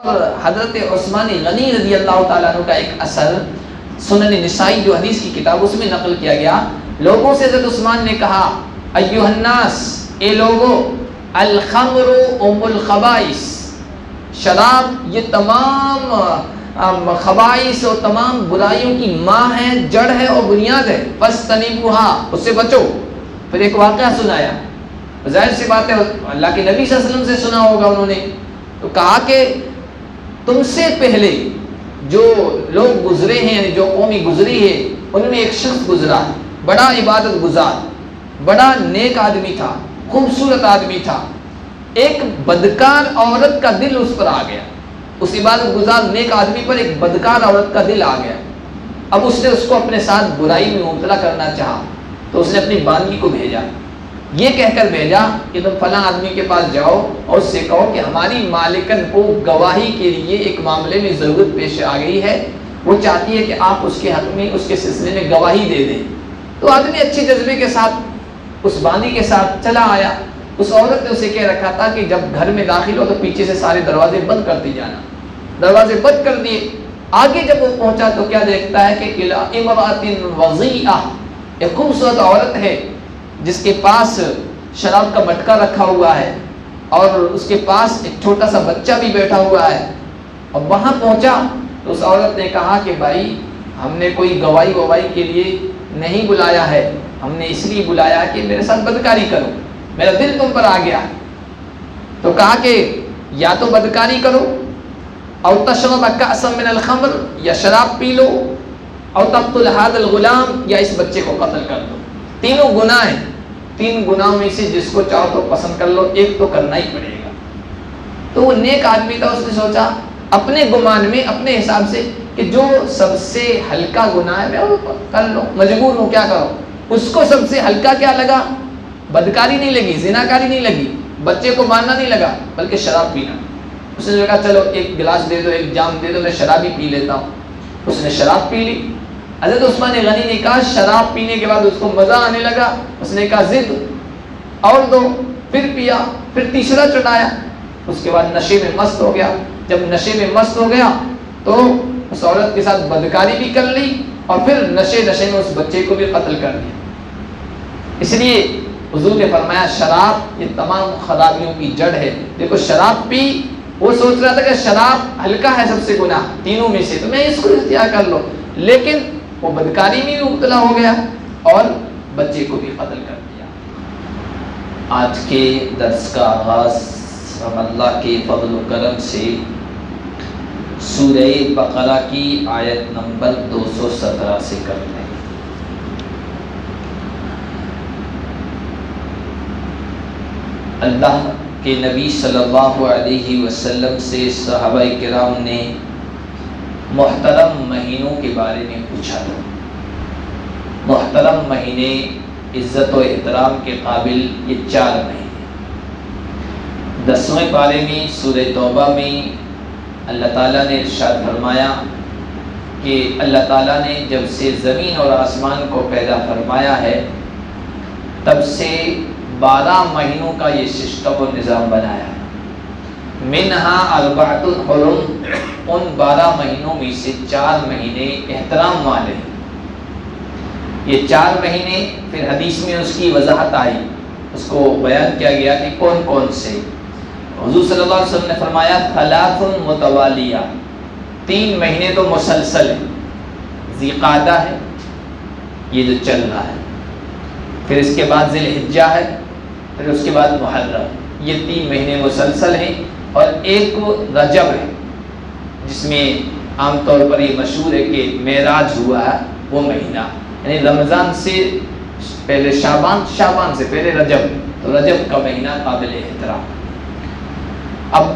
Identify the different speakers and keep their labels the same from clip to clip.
Speaker 1: حضرت عثمان غنی رضی اللہ تعالیٰ عنہ کا ایک اثر سنن نسائی جو حدیث کی کتاب اس میں نقل کیا گیا، لوگوں سے حضرت عثمان نے کہا ایھا الناس، اے لوگوں، الخمر ام الخبائث، شراب یہ تمام خبائث اور تمام برائیوں کی ماں ہے، جڑ ہے اور بنیاد ہے، فاجتنبوھا، اس سے بچو۔ پھر ایک واقعہ سنایا، ظاہر سی بات ہے اللہ کے نبی صلی اللہ علیہ وسلم سے سنا ہوگا انہوں نے، تو کہا کہ تم سے پہلے جو لوگ گزرے ہیں، یعنی جو قومی گزری ہے، ان میں ایک شخص گزرا، بڑا عبادت گزار، بڑا نیک آدمی تھا، خوبصورت آدمی تھا، ایک بدکار عورت کا دل اس پر آ گیا، اس عبادت گزار نیک آدمی پر ایک بدکار عورت کا دل آ گیا۔ اب اس نے اس کو اپنے ساتھ برائی میں مبتلا کرنا چاہا، تو اس نے اپنی باندھی کو بھیجا، یہ کہہ کر بھیجا کہ تم فلاں آدمی کے پاس جاؤ اور اس سے کہو کہ ہماری مالکن کو گواہی کے لیے ایک معاملے میں ضرورت پیش آ گئی ہے، وہ چاہتی ہے کہ آپ اس کے حق میں، اس کے سلسلے میں گواہی دے دیں۔ تو آدمی اچھے جذبے کے ساتھ اس باندھی کے ساتھ چلا آیا۔ اس عورت نے اسے کہہ رکھا تھا کہ جب گھر میں داخل ہو تو پیچھے سے سارے دروازے بند کرتے جانا، دروازے بند کر دیے۔ آگے جب وہ پہنچا تو کیا دیکھتا ہے کہ امرأۃ وضیعہ، ایک خوبصورت عورت ہے جس کے پاس شراب کا مٹکا رکھا ہوا ہے اور اس کے پاس ایک چھوٹا سا بچہ بھی بیٹھا ہوا ہے۔ اور وہاں پہنچا تو اس عورت نے کہا کہ بھائی ہم نے کوئی گواہی کے لیے نہیں بلایا ہے، ہم نے اس لیے بلایا کہ میرے ساتھ بدکاری کرو، میرا دل تم پر آ گیا۔ تو کہا کہ یا تو بدکاری کرو، او تشرب کأسا من الخمر، یا شراب پی لو، او تقتل هذا الغلام، یا اس بچے کو قتل کر دو۔ تینوں گناہ ہیں، تین گناہوں میں سے جس کو چاہو تو پسند کر لو، ایک تو کرنا ہی پڑے گا۔ تو وہ نیک آدمی تھا، اس نے سوچا اپنے گمان میں، اپنے حساب سے کہ جو سب سے ہلکا گناہ ہے میں وہ کر لو، مجبور ہوں کیا کرو۔ اس کو سب سے ہلکا کیا لگا؟ بدکاری نہیں لگی، زناکاری نہیں لگی، بچے کو مارنا نہیں لگا، بلکہ شراب پینا۔ اس نے کہا چلو ایک گلاس دے دو، ایک جام دے دو، میں شراب ہی پی لیتا ہوں۔ اس نے شراب پی لی۔ حضرت عثمان غنی نے کہا شراب پینے کے بعد اس کو مزہ آنے لگا، اس نے کہا ضد اور دو، پھر پیا، پھر تیسرا چٹایا، اس کے بعد نشے میں مست ہو گیا۔ جب نشے میں مست ہو گیا تو اس عورت کے ساتھ بدکاری بھی کر لی اور پھر نشے میں اس بچے کو بھی قتل کر دیا۔ اس لیے حضور نے فرمایا شراب یہ تمام خرابیوں کی جڑ ہے۔ دیکھو شراب پی، وہ سوچ رہا تھا کہ شراب ہلکا ہے سب سے گناہ تینوں میں سے، تو میں اس کو اختیار کر لو، لیکن وہ بدکاری میں بھی مبتلا ہو گیا اور بچے کو بھی قتل کر دیا۔ آج کے درس کا آغاز ہم اللہ کے فضل و کرم سے سورہ بقرہ کی آیت نمبر 217 سے کرتے ہیں۔ اللہ کے نبی صلی اللہ علیہ وسلم سے صحابہ کرام نے محترم مہینوں کے بارے میں پوچھا تھا۔ محترم مہینے، عزت و احترام کے قابل یہ 4 مہینے۔ 10ویں پارے میں سورہ توبہ میں اللہ تعالیٰ نے ارشاد فرمایا کہ اللہ تعالیٰ نے جب سے زمین اور آسمان کو پیدا فرمایا ہے تب سے 12 مہینوں کا یہ سسٹم و نظام بنایا ہے۔ منہا اربعۃ حرم، ان 12 مہینوں میں سے 4 مہینے احترام والے ہیں۔ یہ 4 مہینے پھر حدیث میں اس کی وضاحت آئی، اس کو بیان کیا گیا کہ کون کون سے۔ حضور صلی اللہ علیہ وسلم نے فرمایا ثلاث متوالیہ، 3 مہینے تو مسلسل ہیں۔ ذی قعدہ ہے، یہ جو چل رہا ہے، پھر اس کے بعد ذی الحجہ ہے، پھر اس کے بعد محرم، یہ 3 مہینے مسلسل ہیں۔ اور ایک رجب ہے جس میں عام طور پر یہ مشہور ہے کہ معراج ہوا ہے وہ مہینہ، یعنی رمضان سے پہلے شعبان، شعبان سے پہلے رجب، تو رجب کا مہینہ قابل احترام۔ اب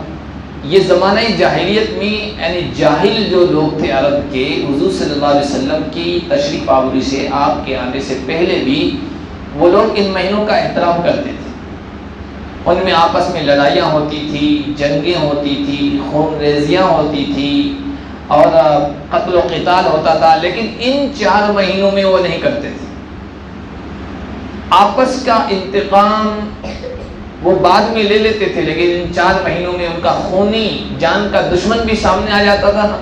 Speaker 1: یہ زمانہ جاہلیت میں یعنی جاہل جو لوگ تھے عرب کے، حضور صلی اللہ علیہ وسلم کی تشریف آوری سے، آپ کے آنے سے پہلے بھی وہ لوگ ان مہینوں کا احترام کرتے تھے۔ ان میں آپس میں لڑائیاں ہوتی تھی، جنگیں ہوتی تھی، خون ریزیاں ہوتی تھی اور قتل و قتال ہوتا تھا، لیکن ان 4 مہینوں میں وہ نہیں کرتے تھے۔ آپس کا انتقام وہ بعد میں لے لیتے تھے، لیکن ان 4 مہینوں میں ان کا خونی جان کا دشمن بھی سامنے آ جاتا تھا نا،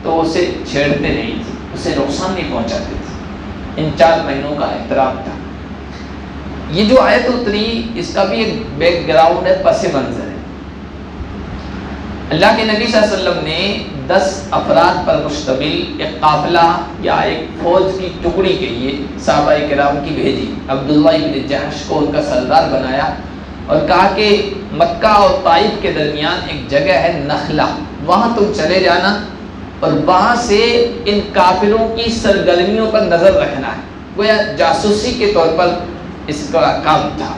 Speaker 1: تو اسے چھیڑتے نہیں تھے، اسے نقصان نہیں پہنچاتے تھے۔ ان 4 مہینوں کا احترام تھا۔ یہ جو آیت اتری اس کا بھی ایک بیک گراؤنڈ ہے، پس منظر ہے۔ اللہ کے نبی صلی اللہ علیہ وسلم نے 10 افراد پر مشتمل ایک قافلہ یا ایک فوج کی ٹکڑی کے لیے صحابہ کرام کی بھیجی۔ عبداللہ ابن جحش کو ان کا سردار بنایا اور کہا کہ مکہ اور طائف کے درمیان ایک جگہ ہے نخلہ، وہاں تم چلے جانا اور وہاں سے ان کافروں کی سرگرمیوں پر نظر رکھنا ہے۔ گویا جاسوسی کے طور پر اس کا کام تھا،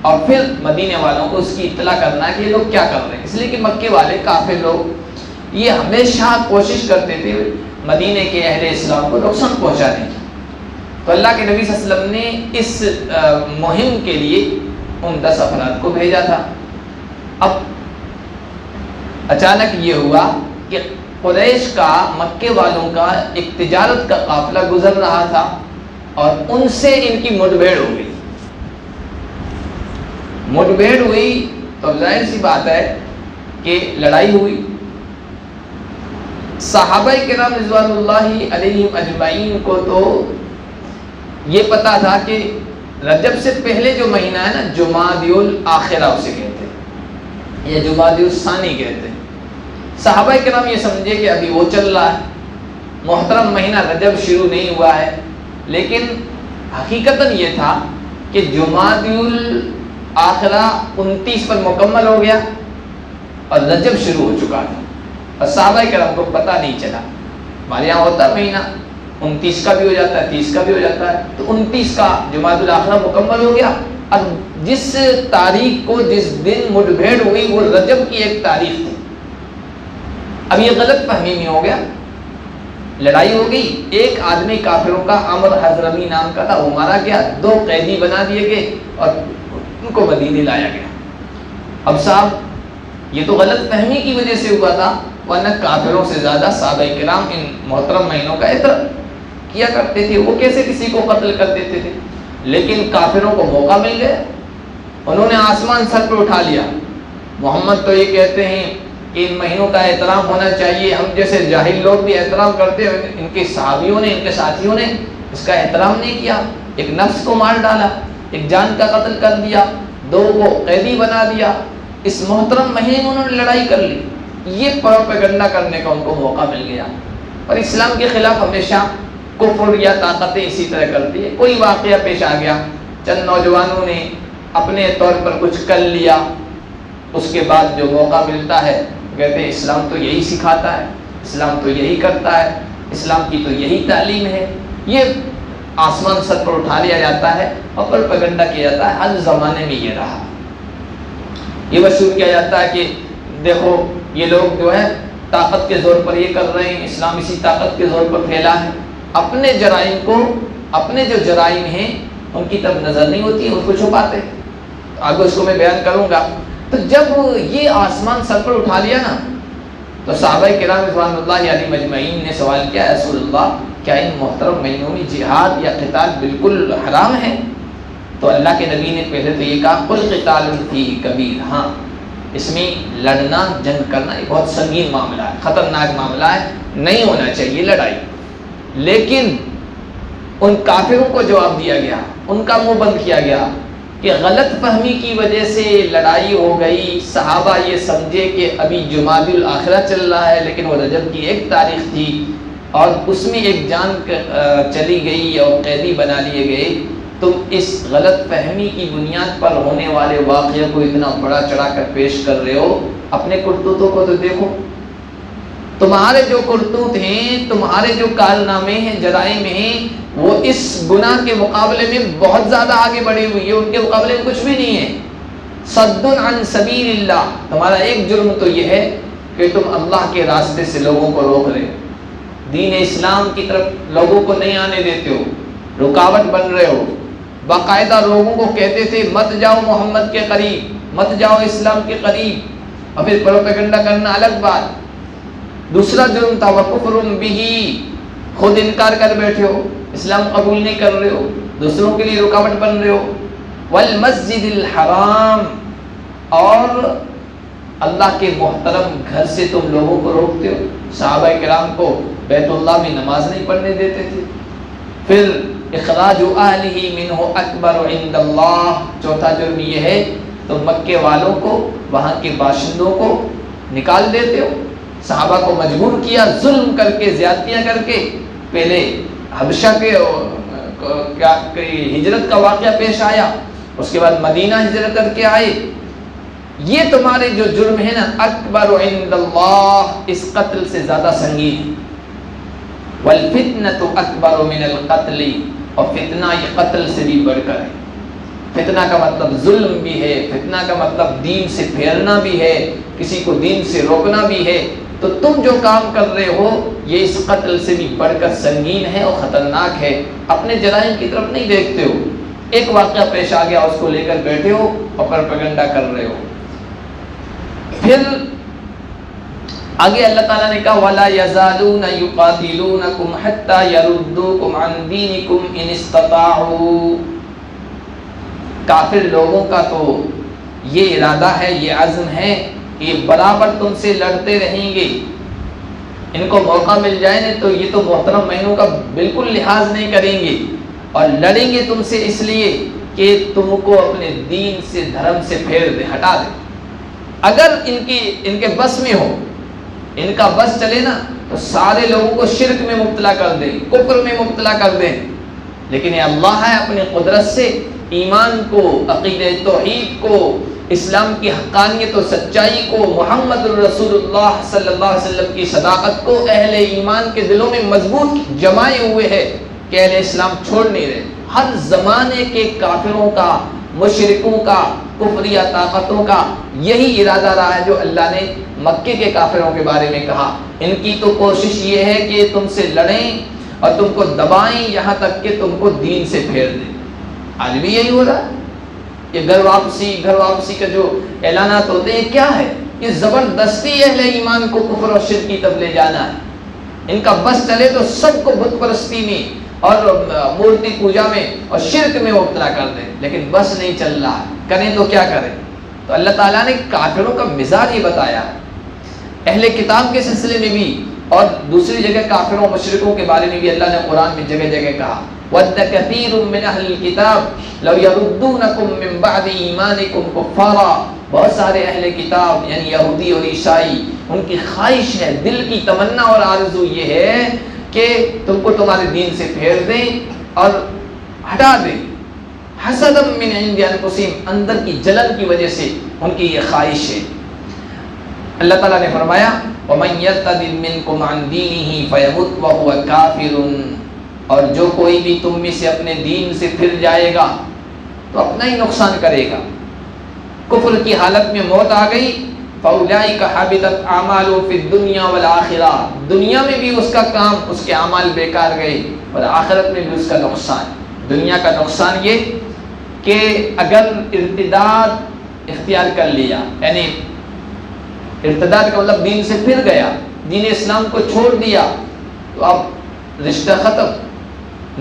Speaker 1: اور پھر مدینے والوں کو اس کی اطلاع کرنا کہ یہ لوگ کیا کر رہے ہیں، اس لیے کہ مکے والے کافر لوگ یہ ہمیشہ کوشش کرتے تھے مدینے کے اہل اسلام کو نقصان پہنچانے کی۔ تو اللہ کے نبی صلی اللہ علیہ وسلم نے اس مہم کے لیے ان 10 افراد کو بھیجا تھا۔ اب اچانک یہ ہوا کہ قریش کا، مکے والوں کا ایک تجارت کا قافلہ گزر رہا تھا اور ان سے ان کی مٹبھیڑ ہو گئی۔ مٹبھیڑ ہوئی تو ظاہر سی بات ہے کہ لڑائی ہوئی۔ صحابہ کرام رضوان اللہ علیہم اجمعین کو تو یہ پتا تھا کہ رجب سے پہلے جو مہینہ ہے نا، جمادی الاخرہ اسے کہتے ہیں یا جمادی الثانی کہتے ہیں۔ صحابہ کرام یہ سمجھے کہ ابھی وہ چل رہا ہے، محترم مہینہ رجب شروع نہیں ہوا ہے، لیکن حقیقتاً یہ تھا کہ جمادی الاخرہ 29 پر مکمل ہو گیا اور رجب شروع ہو چکا تھا، اور صحابہ کرام کو پتہ نہیں چلا۔ ہمارے یہاں ہوتا مہینہ 29 کا بھی ہو جاتا ہے، 30 کا بھی ہو جاتا ہے، تو 29 کا جمادی الاخرہ مکمل ہو گیا، اور جس تاریخ کو، جس دن مٹبھیڑ ہوئی وہ رجب کی ایک تاریخ تھی۔ اب یہ غلط فہمی میں ہو گیا، لڑائی ہو گئی، ایک آدمی کافروں کا عمر حضرمی نام کا تھا، وہ مارا گیا، 2 قیدی بنا دیے گئے اور ان کو مدینے لایا گیا۔ اب صاحب یہ تو غلط فہمی کی وجہ سے ہوا تھا، ورنہ کافروں سے زیادہ صحابہ کرام ان محترم مہینوں کا احترام کیا کرتے تھے، وہ کیسے کسی کو قتل کر دیتے تھے۔ لیکن کافروں کو موقع مل گیا، انہوں نے آسمان سر پر اٹھا لیا۔ محمد تو یہ کہتے ہیں کہ ان مہینوں کا احترام ہونا چاہیے، ہم جیسے جاہل لوگ بھی احترام کرتے ہیں، ان کے صحابیوں نے، ان کے ساتھیوں نے اس کا احترام نہیں کیا، ایک نفس کو مار ڈالا، ایک جان کا قتل کر دیا، 2 کو قیدی بنا دیا، اس محترم مہینے میں انہوں نے لڑائی کر لی۔ یہ پروپیگنڈا کرنے کا ان کو موقع مل گیا، اور اسلام کے خلاف ہمیشہ کفر یا طاقتیں اسی طرح کرتی ہے۔ کوئی واقعہ پیش آ گیا، چند نوجوانوں نے اپنے طور پر کچھ کر لیا، اس کے بعد جو موقع ملتا ہے کہتے ہیں اسلام تو یہی سکھاتا ہے، اسلام تو یہی کرتا ہے، اسلام کی تو یہی تعلیم ہے۔ یہ آسمان سر پر اٹھا لیا جاتا ہے اور پروپیگنڈا کیا جاتا ہے، ہر زمانے میں یہ رہا۔ یہ مشہور کیا جاتا ہے کہ دیکھو یہ لوگ جو ہے طاقت کے زور پر یہ کر رہے ہیں، اسلام اسی طاقت کے زور پر پھیلا ہے۔ اپنے جرائم کو، اپنے جو جرائم ہیں ان کی طرف نظر نہیں ہوتی، ان کو چھپاتے۔ آگے اس کو میں بیان کروں گا۔ تو جب یہ آسمان سر پر اٹھا لیا نا، تو صحابہ کرام رضوان اللہ علیہم مجمعین نے سوال کیا، رسول اللہ کیا ان محترم مہینوں میں جہاد یا قتال بالکل حرام ہے؟ تو اللہ کے نبی نے پہلے تو یہ کہا قل قتال فیہ کبیر، ہاں اس میں لڑنا، جنگ کرنا یہ بہت سنگین معاملہ ہے، خطرناک معاملہ ہے، نہیں ہونا چاہیے لڑائی۔ لیکن ان کافروں کو جواب دیا گیا، ان کا منہ بند کیا گیا کہ غلط فہمی کی وجہ سے لڑائی ہو گئی، صحابہ یہ سمجھے کہ ابھی جمادی الاخرہ چل رہا ہے، لیکن وہ رجب کی ایک تاریخ تھی اور اس میں ایک جان چلی گئی اور قیدی بنا لیے گئے۔ تم اس غلط فہمی کی بنیاد پر ہونے والے واقعے کو اتنا بڑا چڑھا کر پیش کر رہے ہو، اپنے کرتوتوں کو تو دیکھو، تمہارے جو کرتوت ہیں، تمہارے جو کارنامے ہیں، جرائم ہیں، وہ اس گناہ کے مقابلے میں بہت زیادہ آگے بڑھی ہوئی ہے، ان کے مقابلے میں کچھ بھی نہیں ہے۔ صد عن سبیل اللہ، تمہارا ایک جرم تو یہ ہے کہ تم اللہ کے راستے سے لوگوں کو روک رہے ہو، دین اسلام کی طرف لوگوں کو نہیں آنے دیتے ہو، رکاوٹ بن رہے ہو۔ باقاعدہ لوگوں کو کہتے تھے مت جاؤ محمد کے قریب، مت جاؤ اسلام کے قریب، اور پھر پروپیگنڈا کرنا الگ بات۔ دوسرا جرم تھا وَكُفْرٌ بِهِ، خود انکار کر بیٹھے ہو، اسلام قبول نہیں کر رہے ہو، دوسروں کے لیے رکاوٹ بن رہے ہو۔ وَالْمَسْجِدِ الْحَرَامِ، اور اللہ کے محترم گھر سے تم لوگوں کو روکتے ہو. صحابہ کرام کو بیت اللہ میں نماز نہیں پڑھنے دیتے تھے. پھر اخراج اہلہ منہ اکبر عند اللہ، چوتھا جرم یہ ہے تو مکے والوں کو، وہاں کے باشندوں کو نکال دیتے ہو. صحابہ کو مجبور کیا ظلم کر کے، زیادتیاں کر کے. پہلے حبشہ کے ہجرت کا واقعہ پیش آیا، اس کے بعد مدینہ ہجرت کر کے آئے. یہ تمہارے جو جرم ہے نا، اکبر عند اللہ، اس قتل سے زیادہ سنگین ہے. والفتنة اکبر من القتل، اور فتنہ یہ قتل سے بھی بڑھ کر ہے. فتنہ کا مطلب ظلم بھی ہے، فتنہ کا مطلب دین سے پھیرنا بھی ہے، کسی کو دین سے روکنا بھی ہے. تو تم جو کام کر رہے ہو یہ اس قتل سے بھی بڑھ کر سنگین ہے اور خطرناک ہے. اپنے جرائم کی طرف نہیں دیکھتے ہو، ایک واقعہ پیش آ گیا اس کو لے کر بیٹھے ہو اور پروپیگنڈا کر رہے ہو. پھر آگے اللہ تعالیٰ نے کہا وَلَا يَزَالُونَ يُقَاتِلُونَكُمْ حَتَّى يَرُدُّوكُمْ عَنْ دِينِكُمْ إِنِ اسْتَطَاعُوا. کافر لوگوں کا تو یہ ارادہ ہے، یہ عزم ہے کہ یہ برابر تم سے لڑتے رہیں گے. ان کو موقع مل جائے نا تو یہ تو محترم مہینوں کا بالکل لحاظ نہیں کریں گے اور لڑیں گے تم سے اس لیے کہ تم کو اپنے دین سے، دھرم سے پھیر دے، ہٹا دے. اگر ان کے بس میں ہو، ان کا بس چلے نا تو سارے لوگوں کو شرک میں مبتلا کر دیں، کفر میں مبتلا کر دیں. لیکن یہ اللہ ہے اپنی قدرت سے ایمان کو، عقیدہ توحید کو، اسلام کی حقانیت و سچائی کو، محمد الرسول اللہ صلی اللہ علیہ وسلم کی صداقت کو اہل ایمان کے دلوں میں مضبوط جمائے ہوئے ہے کہ اہل اسلام چھوڑ نہیں رہے. ہر زمانے کے کافروں کا، مشرکوں کا، کفریہ طاقتوں کا یہی ارادہ رہا ہے جو اللہ نے مکے کے کافروں کے بارے میں کہا. ان کی تو کوشش یہ ہے کہ تم سے لڑیں اور تم کو دبائیں یہاں تک کہ تم کو دین سے پھیر دیں. آج بھی یہی ہو رہا ہے. یہ گھر واپسی کا جو اعلانات ہوتے ہیں کیا ہے؟ یہ زبردستی اہل ایمان کو کفر اور شرک کی طرف لے جانا ہے. ان کا بس چلے تو سب کو بت پرستی میں اور مورتی پوجا میں اور شرک میں مبتلا کر دیں، لیکن بس نہیں چل رہا. کریں تو کیا کریں؟ تو اللہ تعالیٰ نے کافروں کا مزاج یہ بتایا. اہل کتاب کے سلسلے میں بھی اور دوسری جگہ کافروں مشرکوں کے بارے میں بھی اللہ نے قرآن میں جگہ جگہ کہا وَدَّ كَثِيرٌ مِّنْ أَهْلِ الْكِتَابِ لَوْ يَرُدُّونَكُم مِّن بَعْدِ إِيمَانِكُمْ كُفَّارًا. بہت سارے اہل کتاب یعنی یہودی اور عیسائی، ان کی خواہش ہے، دل کی تمنا اور آرزو یہ ہے کہ تم کو تمہارے دین سے پھیر دیں اور ہٹا دیں. حسدم من عند انفسہم، اندر کی جلن کی وجہ سے ان کی یہ خواہش ہے. اللہ تعالیٰ نے فرمایا وَمَن يَرْتَدِدْ مِنْكُمْ عَنْ دِينِهِ فَيَمُتْ وَهُوَ كَافِرٌ. اور جو کوئی بھی تم میں سے اپنے دین سے پھر جائے گا تو اپنا ہی نقصان کرے گا. کفر کی حالت میں موت آ گئی فَأُولَٰئِكَ حَبِطَتْ أَعْمَالُهُمْ فِي الدُّنْيَا وَالْآخِرَةِ. دنیا میں بھی اس کا کام، اس کے اعمال بیکار گئے اور آخرت میں بھی اس کا نقصان. دنیا کا نقصان یہ کہ اگر ارتداد اختیار کر لیا، یعنی ارتداد کا مطلب دین سے پھر گیا، دین اسلام کو چھوڑ دیا، تو اب رشتہ ختم،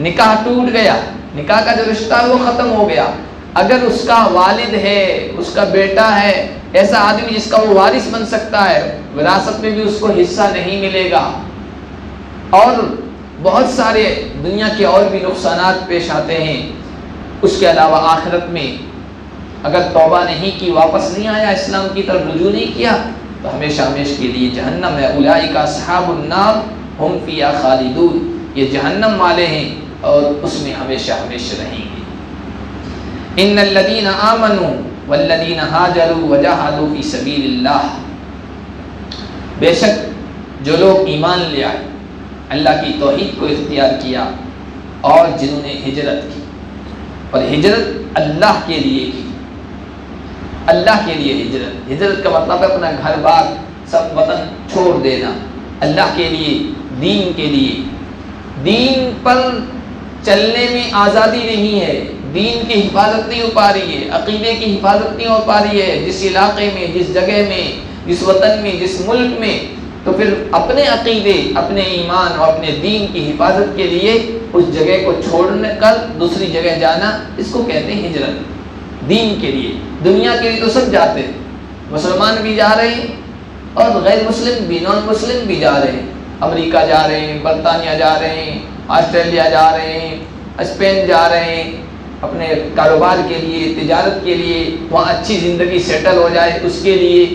Speaker 1: نکاح ٹوٹ گیا، نکاح کا جو رشتہ ہے وہ ختم ہو گیا. اگر اس کا والد ہے، اس کا بیٹا ہے، ایسا آدمی جس کا وہ وارث بن سکتا ہے، وراثت میں بھی اس کو حصہ نہیں ملے گا. اور بہت سارے دنیا کے اور بھی نقصانات پیش آتے ہیں. اس کے علاوہ آخرت میں اگر توبہ نہیں کی، واپس نہیں آیا، اسلام کی طرف رجوع نہیں کیا، تو ہمیشہ ہمیشہ کے لیے جہنم ہے. اولئک اصحاب النار ہم فیہا خالدون. یہ جہنم والے ہیں اور اس میں ہمیشہ ہمیشہ رہیں گے. ان الذین آمنوا والذین ہاجروا وجاہدوا فی سبیل اللہ. بے شک جو لوگ ایمان لے آئے، اللہ کی توحید کو اختیار کیا اور جنہوں نے ہجرت کی، اور ہجرت اللہ کے لیے کی. اللہ کے لیے ہجرت، ہجرت کا مطلب ہے اپنا گھر بار سب وطن چھوڑ دینا اللہ کے لیے، دین کے لیے. دین پر چلنے میں آزادی نہیں ہے، دین کی حفاظت نہیں ہو پا رہی ہے، عقیدے کی حفاظت نہیں ہو پا رہی ہے جس علاقے میں، جس جگہ میں، جس وطن میں، جس ملک میں. تو پھر اپنے عقیدے، اپنے ایمان اور اپنے دین کی حفاظت کے لیے اس جگہ کو چھوڑ کر دوسری جگہ جانا، اس کو کہتے ہیں ہجرت. دین کے لیے، دنیا کے لیے تو سب جاتے ہیں، مسلمان بھی جا رہے ہیں اور غیر مسلم بھی، نان مسلم بھی جا رہے ہیں، امریکہ جا رہے ہیں، برطانیہ جا رہے ہیں، آسٹریلیا جا رہے ہیں، اسپین جا رہے ہیں اپنے کاروبار کے لیے، تجارت کے لیے، وہاں اچھی زندگی سیٹل ہو جائے اس کے لیے،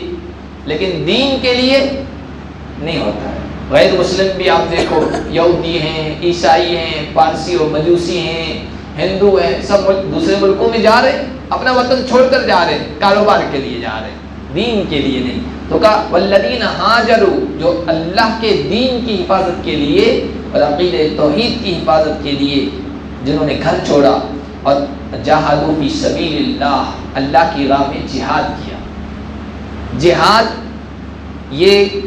Speaker 1: لیکن دین کے لیے نہیں ہوتا ہے۔ غیر مسلم بھی آپ دیکھو، یہودی ہیں، عیسائی ہیں، پارسی اور مجوسی ہیں، ہندو ہیں، سب دوسرے ملکوں میں جا رہے ہیں، اپنا وطن چھوڑ کر جا رہے ہیں، کاروبار کے لیے جا رہے ہیں، دین کے لیے نہیں۔ تو کہا والذین ہاجروا، جو اللہ کے دین کی حفاظت کے لیے اور عقیدہ توحید کی حفاظت کے لیے جنہوں نے گھر چھوڑا، اور جاہدوا فی سبیل اللہ، اللہ کی راہ میں جہاد کیا۔ جہاد یہ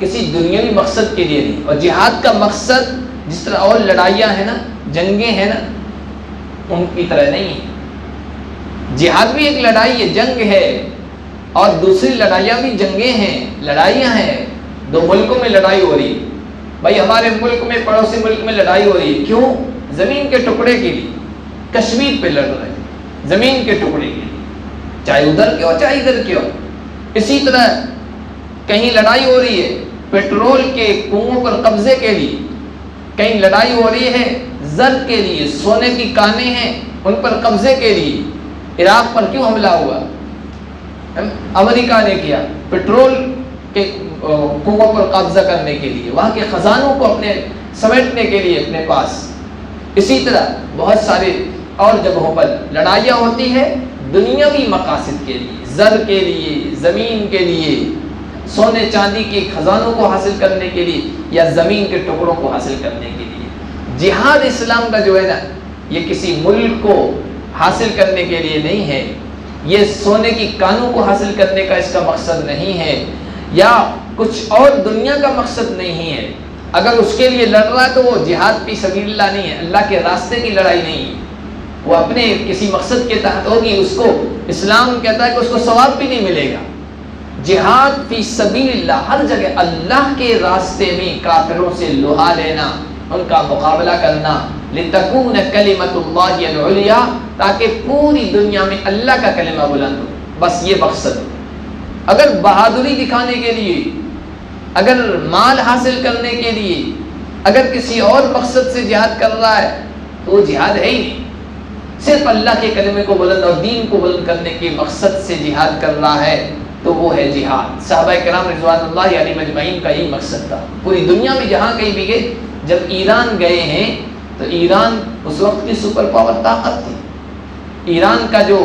Speaker 1: کسی دنیاوی مقصد کے لیے نہیں، اور جہاد کا مقصد جس طرح اور لڑائیاں ہیں نا، جنگیں ہیں نا، ان کی طرح نہیں ہے۔ جہاد بھی ایک لڑائی ہے، جنگ ہے، اور دوسری لڑائیاں بھی جنگیں ہیں، لڑائیاں ہیں۔ دو ملکوں میں لڑائی ہو رہی ہے، بھائی ہمارے ملک میں، پڑوسی ملک میں لڑائی ہو رہی ہے، کیوں؟ زمین کے ٹکڑے کے لیے، کشمیر پہ لڑ رہے ہیں زمین کے ٹکڑے کے لیے، چاہے ادھر کے ہو چاہے ادھر کے ہو۔ اسی طرح کہیں لڑائی ہو رہی ہے پیٹرول کے کنووں پر قبضے کے لیے، کہیں لڑائی ہو رہی ہے زر کے لیے، سونے کی کانیں ہیں ان پر قبضے کے لیے۔ عراق پر کیوں حملہ ہوا؟ امریکہ نے کیا، پیٹرول کے کنووں پر قبضہ کرنے کے لیے، وہاں کے خزانوں کو اپنے سمیٹنے کے لیے اپنے پاس۔ اسی طرح بہت سارے اور جگہوں پر لڑائیاں ہوتی ہے دنیاوی مقاصد کے لیے، زر کے لیے، زمین کے لیے، سونے چاندی کے خزانوں کو حاصل کرنے کے لیے، یا زمین کے ٹکڑوں کو حاصل کرنے کے لیے۔ جہاد اسلام کا جو ہے نا، یہ کسی ملک کو حاصل کرنے کے لیے نہیں ہے، یہ سونے کی کانوں کو حاصل کرنے کا اس کا مقصد نہیں ہے، یا کچھ اور دنیا کا مقصد نہیں ہے۔ اگر اس کے لیے لڑ رہا ہے تو وہ جہاد فی سبیل اللہ نہیں ہے، اللہ کے راستے کی لڑائی نہیں ہے، وہ اپنے کسی مقصد کے تحت ہوگی، اس کو اسلام کہتا ہے کہ اس کو ثواب بھی نہیں ملے گا۔ جہاد فی سبیل اللہ، ہر جگہ اللہ کے راستے میں کافروں سے لوہا لینا، ان کا مقابلہ کرنا، لتکون کلمۃ اللہ العلیٰ، تاکہ پوری دنیا میں اللہ کا کلمہ بلند ہو، بس یہ مقصد۔ اگر بہادری دکھانے کے لیے، اگر مال حاصل کرنے کے لیے، اگر کسی اور مقصد سے جہاد کر رہا ہے تو وہ جہاد ہے ہی نہیں۔ صرف اللہ کے کلمے کو بلند اور دین کو بلند کرنے کے مقصد سے جہاد کر رہا ہے تو وہ ہے جہاد۔ صحابہ کرام رضوان اللہ علیہم اجمعین کا یہی مقصد تھا۔ پوری دنیا میں جہاں کہیں بھی گئے، جب ایران گئے ہیں تو ایران اس وقت کی سپر پاور طاقت تھی۔ ایران کا جو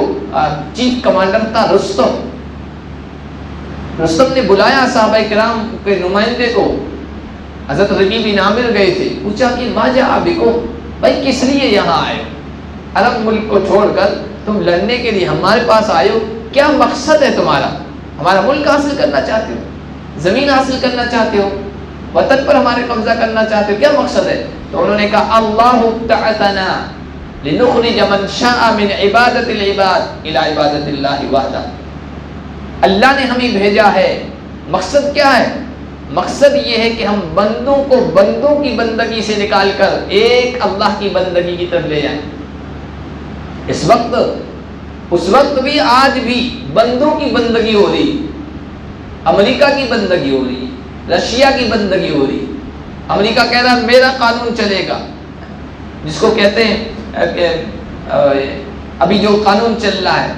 Speaker 1: چیف کمانڈر تھا رستم نے بلایا صحابہ کرام کے نمائندے کو، حضرت ربیع بن عامر گئے تھے، پوچھا کہ ما جاء بکم، بھائی کس لیے یہاں آئے ہو؟ عرب ملک کو چھوڑ کر تم لڑنے کے لیے ہمارے پاس آئے ہو، کیا مقصد ہے تمہارا؟ ہمارا ملک حاصل کرنا چاہتے ہو؟ زمین حاصل کرنا چاہتے ہو؟ وطن پر ہمارے قبضہ کرنا چاہتے ہو؟ کیا مقصد ہے؟ تو انہوں نے کہا اللہ ابتعثنا لنخرج من شاء من عبادت العباد الى عبادت اللہ وحدہ۔ اللہ نے ہمیں بھیجا ہے، مقصد کیا ہے؟ مقصد یہ ہے کہ ہم بندوں کو بندوں کی بندگی سے نکال کر ایک اللہ کی بندگی کی طرف لے جائیں۔ اس وقت بھی، آج بھی بندوں کی بندگی ہو رہی، امریکہ کی بندگی ہو رہی، رشیا کی بندگی ہو رہی۔ امریکہ کہہ رہا ہے میرا قانون چلے گا، جس کو کہتے ہیں ابھی جو قانون چل رہا ہے،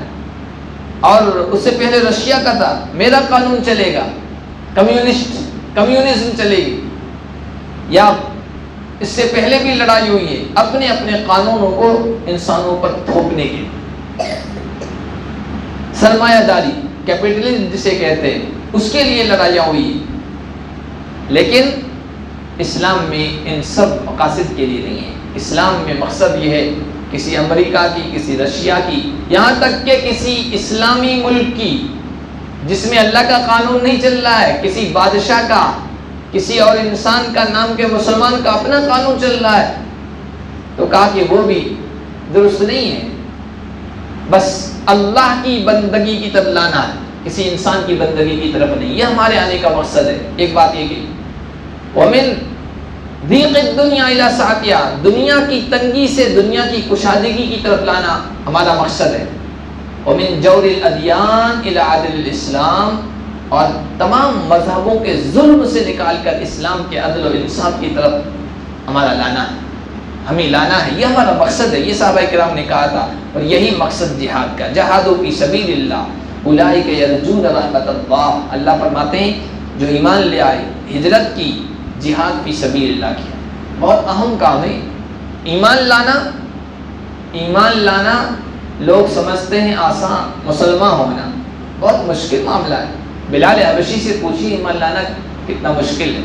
Speaker 1: اور اس سے پہلے رشیا کا تھا میرا قانون چلے گا، کمیونزم چلے گی، یا اس سے پہلے بھی لڑائی ہوئی ہے اپنے اپنے قانونوں کو انسانوں پر تھوپنے کی۔ سرمایہ داری، کیپٹلزم جسے کہتے ہیں، اس کے لیے لڑائیاں ہوئی، لیکن اسلام میں ان سب مقاصد کے لیے نہیں ہے۔ اسلام میں مقصد یہ ہے کسی امریکہ کی، کسی رشیا کی، یہاں تک کہ کسی اسلامی ملک کی جس میں اللہ کا قانون نہیں چل رہا ہے، کسی بادشاہ کا، کسی اور انسان کا، نام کے مسلمان کا اپنا قانون چل رہا ہے، تو کہا کہ وہ بھی درست نہیں ہے۔ بس اللہ کی بندگی کی طرف لانا ہے، کسی انسان کی بندگی کی طرف نہیں، یہ ہمارے آنے کا مقصد ہے۔ ایک بات یہ کہ وَمِن ضِيقِ الدُّنْيَا إِلَى سَعَتِهَا، دنیا کی تنگی سے دنیا کی کشادگی کی طرف لانا ہمارا مقصد ہے۔ ومن جور الادیان الی عدل الاسلام، اور تمام مذہبوں کے ظلم سے نکال کر اسلام کے عدل و انصاف کی طرف ہمارا لانا ہے، ہمیں لانا ہے، یہ ہمارا مقصد ہے۔ یہ صحابہ کرام نے کہا تھا، اور یہی مقصد جہاد کا، جہادوا فی سبیل اللہ اولئک یرجون رحمت اللہ۔ اللہ فرماتے ہیں جو ایمان لے آئے، ہجرت کی، جہاد فی سبیل اللہ کیا، بہت اہم کام ہے۔ ایمان لانا لوگ سمجھتے ہیں آسان، مسلمان ہونا بہت مشکل معاملہ ہے۔ بلال حبشی سے پوچھیے ایمان لانا کتنا مشکل ہے،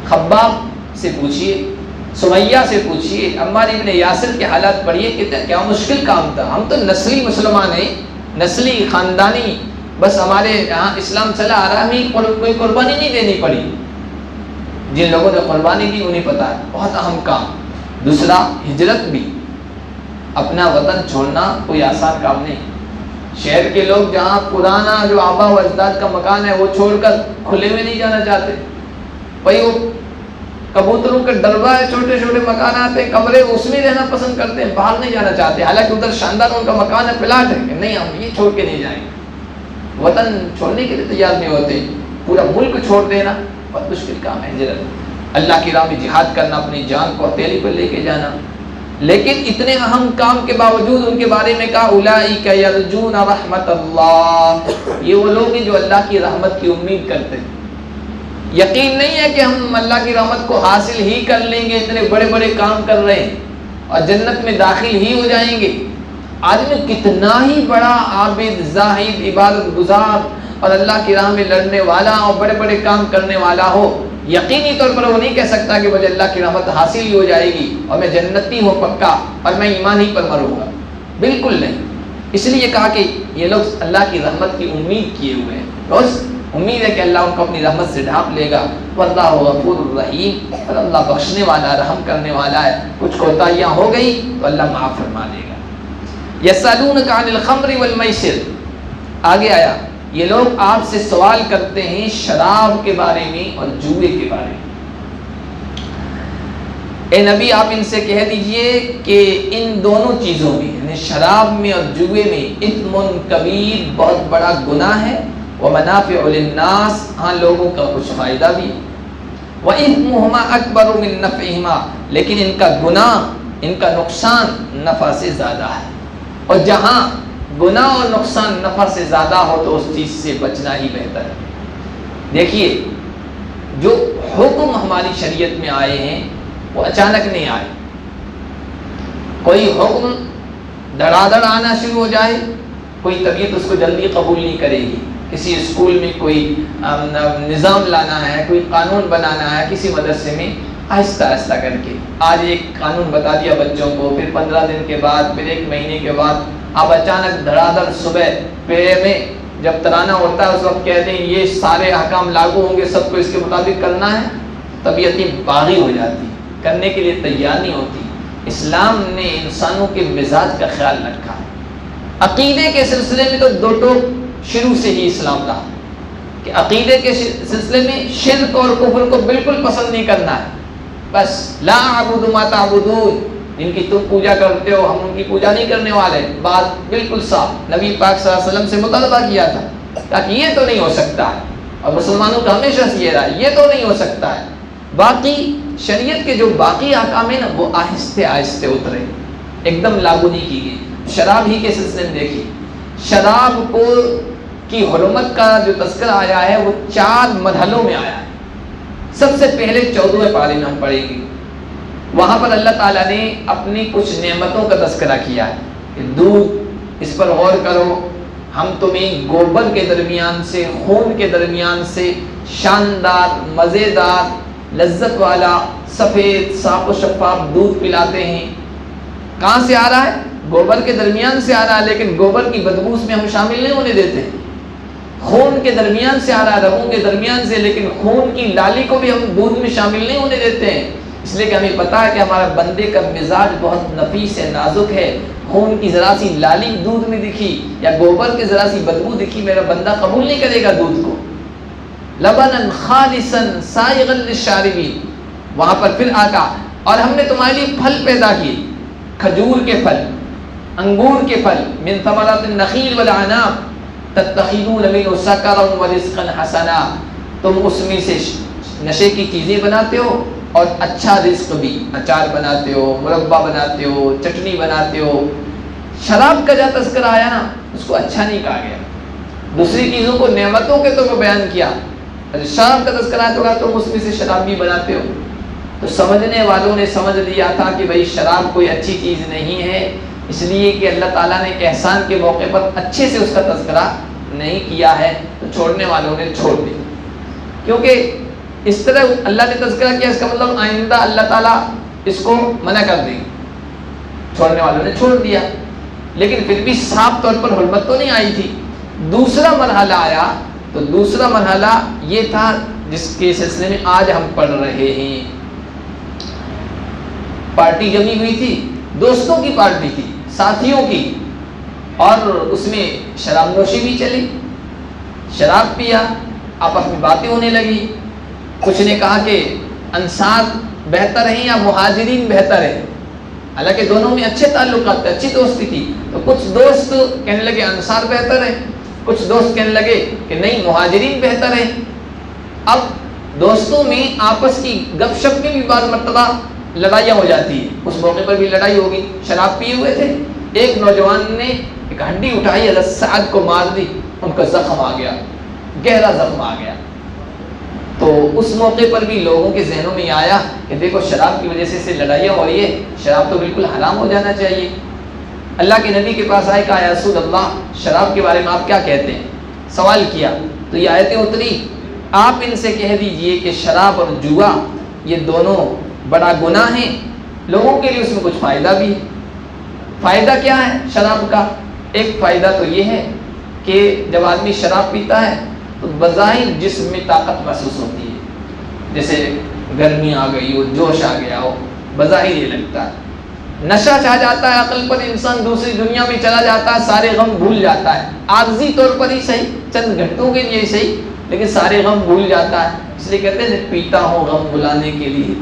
Speaker 1: خباب سے پوچھیے، سمیہ سے پوچھیے، عمار ابن یاسر کے حالات پڑھیے، کیا مشکل کام تھا۔ ہم تو نسلی مسلمان ہیں، نسلی خاندانی، بس ہمارے یہاں اسلام چلا آ رہا ہے، ہمیں کوئی قربانی نہیں دینی پڑی۔ جن لوگوں نے قربانی دی انہیں پتا ہے، بہت اہم کام۔ دوسرا ہجرت بھی، اپنا وطن چھوڑنا کوئی آسان کام نہیں۔ شہر کے لوگ جہاں پرانا جو آبا و اجداد کا مکان ہے وہ چھوڑ کر کھلے میں نہیں جانا چاہتے، بھائی وہ کبوتروں کے ڈربہ ہے، چھوٹے چھوٹے مکانات ہیں، کمرے، اس میں رہنا پسند کرتے ہیں، باہر نہیں جانا چاہتے، حالانکہ ادھر شاندار ان کا مکان ہے، پلاٹ ہے، کہ نہیں ہم یہ چھوڑ کے نہیں جائیں گے۔ وطن چھوڑنے کے لیے تیار نہیں ہوتے، پورا ملک چھوڑ دینا بہت مشکل کام ہے۔ ہجرت، اللہ کی راہ میں جہاد کرنا، اپنی جان کو ہتھیلی پر لے کے جانا۔ لیکن اتنے اہم کام کے باوجود ان کے بارے میں کہا اولئک یرجون رحمت اللہ، یہ وہ لوگ ہیں جو اللہ کی رحمت کی امید کرتے ہیں۔ یقین نہیں ہے کہ ہم اللہ کی رحمت کو حاصل ہی کر لیں گے، اتنے بڑے بڑے کام کر رہے ہیں اور جنت میں داخل ہی ہو جائیں گے۔ آدمی کتنا ہی بڑا عابد، زاہد، عبادت گزار اور اللہ کی راہ میں لڑنے والا اور بڑے بڑے کام کرنے والا ہو، یقینی طور پر وہ نہیں کہہ سکتا کہ مجھے اللہ کی رحمت حاصل ہی ہو جائے گی اور میں جنتی ہوں پکا اور میں ایمان ہی پر مروں گا، بالکل نہیں۔ اس لیے کہا کہ یہ لوگ اللہ کی رحمت کی امید کیے ہوئے ہیں، روز امید ہے کہ اللہ ان کو اپنی رحمت سے ڈھانپ لے گا۔ واللہ غفور الرحیم، اور اللہ بخشنے والا، رحم کرنے والا ہے۔ کچھ کوتاہیاں ہو گئی تو اللہ معاف فرما دے گا۔ یسألونک عن الخمر والمیسر، آگے آیا یہ لوگ آپ سے سوال کرتے ہیں شراب کے بارے میں اور جوئے کے بارے میں۔ اے نبی آپ ان سے کہہ دیجئے کہ ان دونوں چیزوں میں، یعنی شراب میں اور جوئے میں، اثم کبیر، بہت بڑا گناہ ہے، ومنافع للناس، ہاں لوگوں کا کچھ فائدہ بھی، وَإِثْمُهُمَا أَكْبَرُ مِن نَفْعِهِمَا، لیکن ان کا گناہ، ان کا نقصان نفع سے زیادہ ہے، اور جہاں گناہ اور نقصان نفع سے زیادہ ہو تو اس چیز سے بچنا ہی بہتر ہے۔ دیکھیے جو حکم ہماری شریعت میں آئے ہیں وہ اچانک نہیں آئے، کوئی حکم دڑا دڑ آنا شروع ہو جائے، کوئی طبیعت اس کو جلدی قبول نہیں کرے گی۔ کسی اسکول میں کوئی نظام لانا ہے، کوئی قانون بنانا ہے، کسی مدرسے میں آہستہ آہستہ کر کے آج ایک قانون بتا دیا بچوں کو، پھر 15 دن کے بعد، پھر 1 مہینے کے بعد اب اچانک دھڑا دھڑ صبح پیرے میں جب ترانہ ہوتا ہے اس وقت کہتے ہیں یہ سارے احکام لاگو ہوں گے، سب کو اس کے مطابق کرنا ہے، طبیعت باغی ہو جاتی، کرنے کے لیے تیار نہیں ہوتی۔ اسلام نے انسانوں کے مزاج کا خیال رکھا۔ عقیدے کے سلسلے میں تو دو ٹوک شروع سے ہی اسلام رہا کہ عقیدے کے سلسلے میں شرک اور کفر کو بالکل پسند نہیں کرنا ہے، بس لا اعبد ما تعبدون، جن کی تم پوجا کرتے ہو ہم ان کی پوجا نہیں کرنے والے، بات بالکل صاف نبی پاک صلی اللہ علیہ وسلم سے مطالبہ کیا تھا تاکہ یہ تو نہیں ہو سکتا ہے، اور مسلمانوں کا ہمیشہ سے یہ رہا یہ تو نہیں ہو سکتا ہے۔ باقی شریعت کے جو باقی احکام ہیں نا وہ آہستہ آہستہ اترے، ایک دم لاگو نہیں کی گئی۔ شراب ہی کے سلسلے میں دیکھیے، شراب کو کی حرمت کا جو تذکرہ آیا ہے وہ 4 مرحلوں میں آیا ہے۔ سب سے پہلے 14ویں پارے میں ہم پڑھیں گے، وہاں پر اللہ تعالیٰ نے اپنی کچھ نعمتوں کا تذکرہ کیا ہے کہ دودھ، اس پر غور کرو، ہم تمہیں گوبر کے درمیان سے، خون کے درمیان سے شاندار، مزیدار، لذت والا، سفید، صاف و شفاف دودھ پلاتے ہیں۔ کہاں سے آ رہا ہے؟ گوبر کے درمیان سے آ رہا ہے، لیکن گوبر کی بدبو اس میں ہم شامل نہیں ہونے دیتے۔ خون کے درمیان سے آ رہا ہے، رگوں کے درمیان سے، لیکن خون کی لالی کو بھی ہم دودھ میں شامل نہیں ہونے دیتے ہیں، اس لیے کہ ہمیں پتا ہے کہ ہمارا بندے کا مزاج بہت نفیس ہے، نازک ہے۔ خون کی ذرا سی لالی دودھ میں دکھی یا گوبر کی ذرا سی بدبو دکھی، میرا بندہ قبول نہیں کرے گا دودھ کو۔ لبنا خالصا سائغا للشاربین، وہاں پر پھر آقا اور ہم نے تمہارے لیے پھل پیدا کیے، کھجور کے پھل، انگور کے پھل، من ثمرات النخیل والعناب تتخذون منه سکرا ورزقا حسنا، تم اس میں سے نشے کی چیزیں بناتے ہو اور اچھا رزق بھی، اچار بناتے ہو، مربہ بناتے ہو، چٹنی بناتے ہو۔ شراب کا جہاں تذکرہ آیا نا اس کو اچھا نہیں کہا گیا، دوسری چیزوں کو نعمتوں کے طور پر بیان کیا۔ شراب کا تذکرہ آیا تو کہا تم اس میں سے شراب بھی بناتے ہو۔ تو سمجھنے والوں نے سمجھ لیا تھا کہ بھائی شراب کوئی اچھی چیز نہیں ہے، اس لیے کہ اللہ تعالیٰ نے احسان کے موقع پر اچھے سے اس کا تذکرہ نہیں کیا ہے، تو چھوڑنے والوں نے چھوڑ دیا۔ کیونکہ اس طرح اللہ نے تذکرہ کیا، اس کا مطلب آئندہ اللہ تعالیٰ اس کو منع کر دیں گے، چھوڑنے والوں نے چھوڑ دیا۔ لیکن پھر بھی صاف طور پر حرمت تو نہیں آئی تھی۔ دوسرا مرحلہ آیا، تو دوسرا مرحلہ یہ تھا جس کے سلسلے میں آج ہم پڑھ رہے ہیں۔ پارٹی جمی ہوئی تھی، دوستوں کی پارٹی تھی، ساتھیوں کی، اور اس میں شراب نوشی بھی چلی، شراب پیا، آپس میں باتیں ہونے لگی۔ کچھ نے کہا کہ انصار بہتر ہیں یا مہاجرین بہتر ہیں، حالانکہ دونوں میں اچھے تعلقات تھے، اچھی دوستی تھی۔ تو کچھ دوست کہنے لگے انصار بہتر ہیں، کچھ دوست کہنے لگے کہ نہیں مہاجرین بہتر ہیں۔ اب دوستوں میں آپس کی گپ شپ میں بھی بعض مرتبہ لڑائیاں ہو جاتی ہیں، اس موقع پر بھی لڑائی ہوگی۔ شراب پیے ہوئے تھے، ایک نوجوان نے ایک ہنڈی اٹھائی، حضرت سعد کو مار دی، ان کا زخم آ گیا، گہرا زخم آ گیا۔ تو اس موقع پر بھی لوگوں کے ذہنوں میں آیا کہ دیکھو شراب کی وجہ سے لڑائیاں ہو رہی ہے، شراب تو بالکل حرام ہو جانا چاہیے۔ اللہ کے نبی کے پاس آئے، کہا یا رسول اللہ شراب کے بارے میں آپ کیا کہتے ہیں؟ سوال کیا تو یہ آیتیں اتری، آپ ان سے کہہ دیجئے کہ شراب اور جوا یہ دونوں بڑا گناہ ہے، لوگوں کے لیے اس میں کچھ فائدہ بھی ہے۔ فائدہ کیا ہے شراب کا؟ ایک فائدہ تو یہ ہے کہ جب آدمی شراب پیتا ہے تو بظاہر جسم میں طاقت محسوس ہوتی ہے، جیسے گرمی آ گئی ہو، جوش آ گیا ہو، بظاہر یہ لگتا ہے۔ نشہ چھا جاتا ہے عقل پر، انسان دوسری دنیا میں چلا جاتا ہے، سارے غم بھول جاتا ہے، عارضی طور پر ہی صحیح، چند گھنٹوں کے لیے صحیح، لیکن سارے غم بھول جاتا ہے۔ اس لیے کہتے ہیں پیتا ہوں غم بھلانے کے لیے،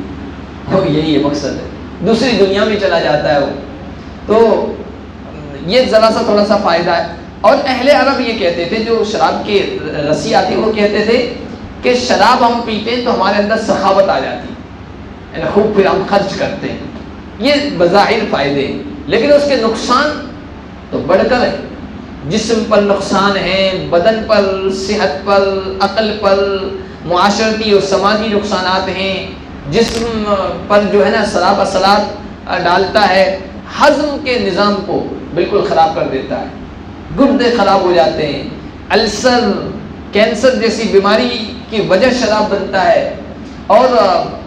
Speaker 1: وہ یہی ہے مقصد ہے، دوسری دنیا میں چلا جاتا ہے وہ۔ تو یہ ذرا سا تھوڑا سا فائدہ ہے۔ اور اہل عرب یہ کہتے تھے، جو شراب کے رسی آتی وہ کہتے تھے کہ شراب ہم پیتے ہیں تو ہمارے اندر سخاوت آ جاتی ہے، یعنی خوب پھر ہم خرچ کرتے ہیں۔ یہ بظاہر فائدے ہیں، لیکن اس کے نقصان تو بڑھ کر ہے، جسم پر نقصان ہے، بدن پر، صحت پر، عقل پر، معاشرتی اور سماجی نقصانات ہیں۔ جسم پر جو ہے نا شراب اثرات ڈالتا ہے، ہضم کے نظام کو بالکل خراب کر دیتا ہے، گردے خراب ہو جاتے ہیں، السر، کینسر جیسی بیماری کی وجہ شراب بنتا ہے، اور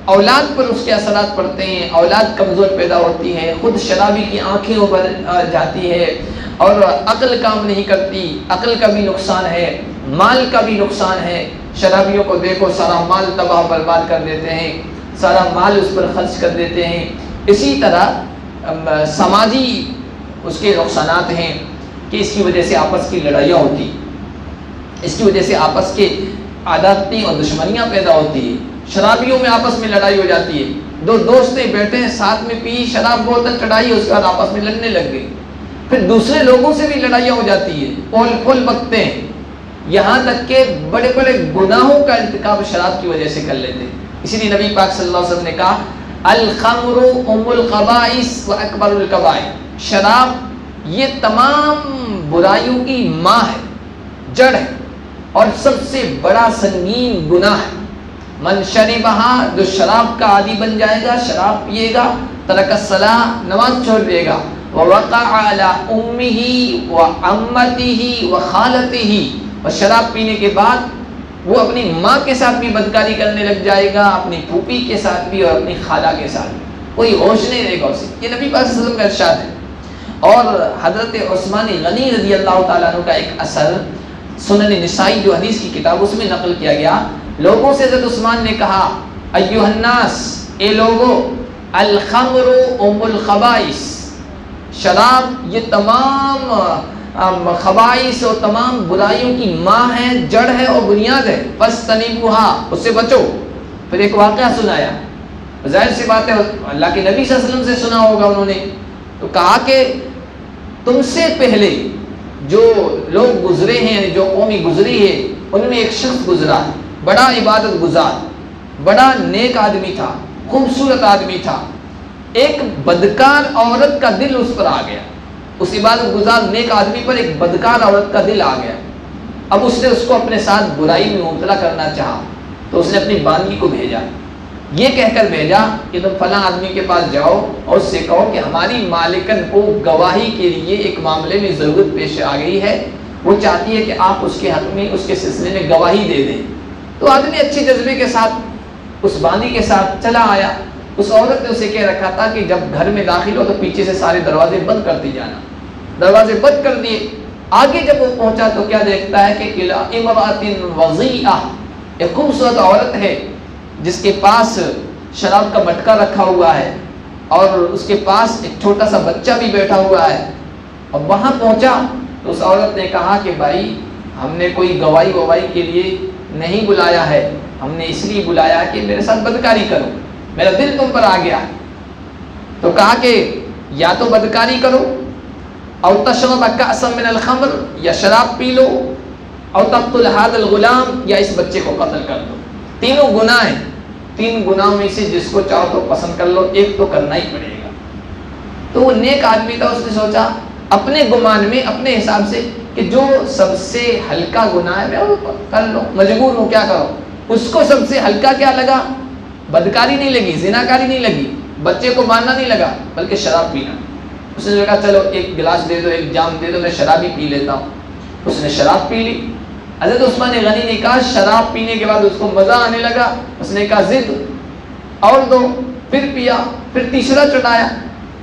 Speaker 1: اولاد پر اس کے اثرات پڑتے ہیں، اولاد کمزور پیدا ہوتی ہے، خود شرابی کی آنکھیں ابھر جاتی ہے، اور عقل کام نہیں کرتی، عقل کا بھی نقصان ہے، مال کا بھی نقصان ہے۔ شرابیوں کو دیکھو، سارا مال تباہ برباد کر دیتے ہیں، سارا مال اس پر خرچ کر دیتے ہیں۔ اسی طرح سماجی اس کے نقصانات ہیں کہ اس کی وجہ سے آپس کی لڑائیاں ہوتی، اس کی وجہ سے آپس کے عداوتیں اور دشمنیاں پیدا ہوتی ہیں۔ شرابیوں میں آپس میں لڑائی ہو جاتی ہے، دو دوستیں بیٹھے ہیں ساتھ میں، پی شراب بوتل چڑھائی، اس کے بعد آپس میں لڑنے لگ گئے، پھر دوسرے لوگوں سے بھی لڑائیاں ہو جاتی ہے، پول پول بکتے ہیں، یہاں تک کہ بڑے بڑے گناہوں کا ارتکاب شراب کی وجہ سے کر لیتے ہیں۔ اسی لیے نبی پاک صلی اللہ علیہ وسلم نے کہا الخمر ام الخبائث و اکبر الکبائر، شراب یہ تمام برائیوں کی ماں ہے، جڑ ہے، اور سب سے بڑا سنگین گناہ ہے۔ من شربہا، جو شراب کا عادی بن جائے گا، شراب پیے گا، ترک الصلاۃ، نماز چھوڑ دے گا، ووقع علی امہ وعمتہ وخالتہ، اور شراب پینے کے بعد وہ اپنی ماں کے ساتھ بھی بدکاری کرنے لگ جائے گا، اپنی پھوپھی کے ساتھ بھی اور اپنی خالہ کے ساتھ بھی، کوئی ہوش نہیں رہے گا اسے۔ یہ نبی پاک صلی اللہ علیہ وسلم کا ارشاد ہے۔ اور حضرت عثمان غنی رضی اللہ تعالیٰ عنہ کا ایک اثر سنن نسائی جو حدیث کی کتاب اس میں نقل کیا گیا، لوگوں سے حضرت عثمان نے کہا ایھا الناس، اے لوگو، الخمر ام الخبائث، شراب یہ تمام خبائث اور تمام برائیوں کی ماں ہے، جڑ ہے اور بنیاد ہے، فاجتنبوھا، اس سے بچو۔ پھر ایک واقعہ سنایا، ظاہر سی بات ہے اللہ کے نبی صلی اللہ علیہ وسلم سے سنا ہوگا انہوں نے، تو کہا کہ تم سے پہلے جو لوگ گزرے ہیں، یعنی جو قومی گزری ہے، ان میں ایک شخص گزرا، بڑا عبادت گزار، بڑا نیک آدمی تھا، خوبصورت آدمی تھا۔ ایک بدکار عورت کا دل اس پر آ گیا، اس عبادت گزار نیک آدمی پر ایک بدکار عورت کا دل آ گیا۔ اب اس نے اس کو اپنے ساتھ برائی میں مبتلا کرنا چاہا، تو اس نے اپنی باندھی کو بھیجا، یہ کہہ کر بھیجا کہ تم فلاں آدمی کے پاس جاؤ اور اس سے کہو کہ ہماری مالکن کو گواہی کے لیے ایک معاملے میں ضرورت پیش آ گئی ہے، وہ چاہتی ہے کہ آپ اس کے حق میں، اس کے سلسلے میں گواہی دے دیں۔ تو آدمی اچھے جذبے کے ساتھ اس باندھی کے ساتھ چلا آیا۔ اس عورت نے اسے کہہ رکھا تھا کہ جب گھر میں داخل ہو تو پیچھے سے سارے دروازے بند کرتے جانا، دروازے بند کر دیے۔ آگے جب وہ پہنچا تو کیا دیکھتا ہے کہ امرأۃ وضیعہ، ایک خوبصورت عورت ہے جس کے پاس شراب کا مٹکا رکھا ہوا ہے اور اس کے پاس ایک چھوٹا سا بچہ بھی بیٹھا ہوا ہے۔ اور وہاں پہنچا تو اس عورت نے کہا کہ بھائی ہم نے کوئی گواہی وواہی کے لیے نہیں بلایا ہے، ہم نے اس لیے بلایا کہ میرے ساتھ بدکاری کرو، میرا دل تم پر آ گیا۔ تو کہا کہ یا تو بدکاری کرو، او تشرب کأسا من الخمر، یا شراب پی لو، او تقتل هذا الغلام، یا اس بچے کو قتل کر دو۔ تینوں گناہ ہیں، تین گناہوں میں سے جس کو چاہو تو پسند کر لو، ایک تو کرنا ہی پڑے گا۔ تو وہ نیک آدمی تھا، اس نے سوچا اپنے گمان میں، اپنے حساب سے کہ جو سب سے ہلکا گناہ ہے میں وہ کر لو، مجبور ہوں کیا کرو۔ اس کو سب سے ہلکا کیا لگا؟ بدکاری نہیں لگی، زناکاری نہیں لگی، بچے کو مارنا نہیں لگا، بلکہ شراب پینا۔ اس نے کہا چلو ایک گلاس دے دو، ایک جام دے دو، میں شراب ہی پی لیتا ہوں۔ اس نے شراب پی لی۔ حضرت عثمان غنی نے کہا شراب پینے کے بعد اس کو مزہ آنے لگا، اس نے کہا ضد اور دو، پھر پیا، پھر تیسرا چٹایا،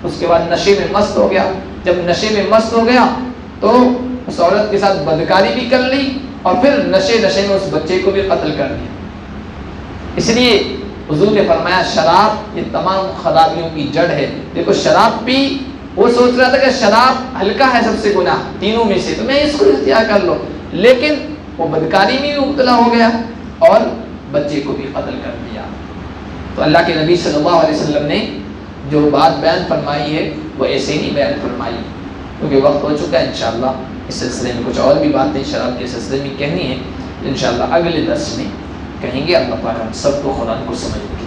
Speaker 1: اس کے بعد نشے میں مست ہو گیا۔ جب نشے میں مست ہو گیا تو اس عورت کے ساتھ بدکاری بھی کر لی اور پھر نشے میں اس بچے کو بھی قتل کر دیا۔ اس لیے حضور نے فرمایا شراب یہ تمام خرابیوں کی جڑ ہے۔ دیکھو شراب پی، وہ سوچ رہا تھا کہ شراب ہلکا ہے سب سے گناہ تینوں میں سے، تو میں اس کو اختیار کر لو، لیکن وہ بدکاری میں بھی مبتلا ہو گیا اور بچے کو بھی قتل کر دیا۔ تو اللہ کے نبی صلی اللہ علیہ وسلم نے جو بات بیان فرمائی ہے وہ ایسے نہیں بیان فرمائی، کیونکہ وقت ہو چکا ہے۔ انشاءاللہ اس سلسلے میں کچھ اور بھی باتیں شراب کے سلسلے میں کہنی ہے، انشاءاللہ اگلے درس میں کہیں گے۔ اللہ پاک ہم سب کو قرآن کو سمجھنے کی